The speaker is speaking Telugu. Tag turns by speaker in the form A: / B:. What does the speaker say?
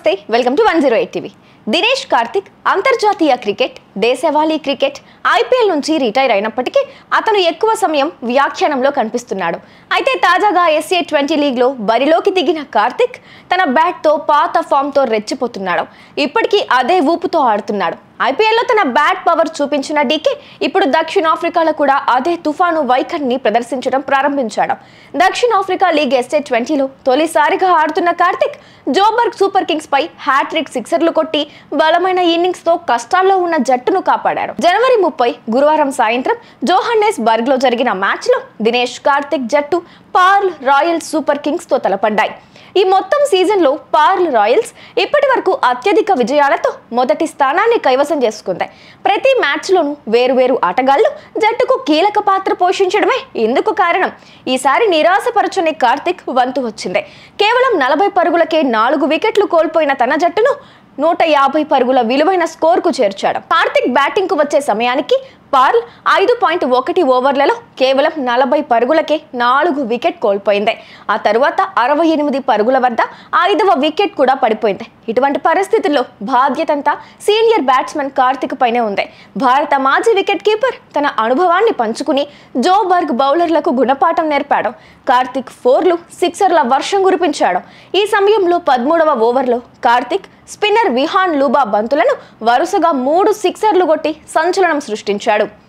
A: నమస్తే welcome to 108 TV. Dinesh Karthik అంతర్జాతీయ క్రికెట్, దేశవాళీ క్రికెట్, ఐపీఎల్ నుంచి రిటైర్ అయినప్పటికీ అతను ఎక్కువ సమయం వ్యాఖ్యానంలో కనిపిస్తున్నాడు. అయితే తాజాగా SA20 లీగ్లో బరిలోకి దిగిన కార్తిక్ తన బ్యాట్తో పాత ఫామ్తో రెచ్చిపోతున్నాడు. ఇప్పటికీ అదే ఊపుతో ఆడుతున్నాడు. ఐపీఎల్లో తన బ్యాట్ పవర్ చూపించిన డీకే ఇప్పుడు దక్షిణాఫ్రికాలో కూడా అదే తుఫాను వైఖరిని ప్రదర్శించడం ప్రారంభించాడు. దక్షిణాఫ్రికా లీగ్ SA20లో తొలిసారిగా ఆడుతున్న కార్తిక్ జోబర్గ్ సూపర్ కింగ్స్ పై హ్యాట్రిక్ సిక్సర్లు కొట్టి బలమైన ఇన్నింగ్స్ తో కష్టాల్లో ఉన్న జట్టును కాపాడాడు. జనవరి 30 గురువారం సాయంత్రం జోహన్నెస్బర్గ్ లో జరిగిన మ్యాచ్ లో దినేష్ కార్తిక్ జట్టు పార్ల్ రాయల్స్ సూపర్ కింగ్స్ తో తలపడ్డాయి. ఈ మొత్తం సీజన్ లో పార్ల్ రాయల్స్ ఇప్పటి వరకు అత్యధిక విజయాలతో మొదటి స్థానాన్ని కైవసం చేసుకుంది. ప్రతి మ్యాచ్ లోనూ వేరువేరు ఆటగాళ్లు జట్టుకు కీలక పాత్ర పోషించడమే ఇందుకు కారణం. ఈసారి నిరాశపరచని కార్తిక్ వంతు వచ్చింది. కేవలం 40 పరుగులకే 4 వికెట్లు కోల్పోయిన తన జట్టును 150 పరుగుల విలువైన స్కోర్ కు చేర్చాడు. కార్తిక్ బ్యాటింగ్ కు వచ్చే సమయానికి పార్ల్ 5.1 ఓవర్లలో కేవలం 40 పరుగులకే 4 వికెట్ కోల్పోయింది. ఆ తరువాత 68 పరుగుల వద్ద 5వ వికెట్ కూడా పడిపోయింది. ఇటువంటి పరిస్థితుల్లో బాధ్యతంతా సీనియర్ బ్యాట్స్మెన్ కార్తిక్ పైనే ఉంది. భారత మాజీ వికెట్ కీపర్ తన అనుభవాన్ని పంచుకుని జోబర్గ్ బౌలర్లకు గుణపాఠం నేర్పాడు. కార్తిక్ 4లు, సిక్సర్ల వర్షం కురిపించాడు. ఈ సమయంలో 13వ ఓవర్లో కార్తిక్ స్పిన్నర్ విహాన్ లూబా బంతులను వరుసగా 3 సిక్సర్లు కొట్టి సంచలనం సృష్టించాడు.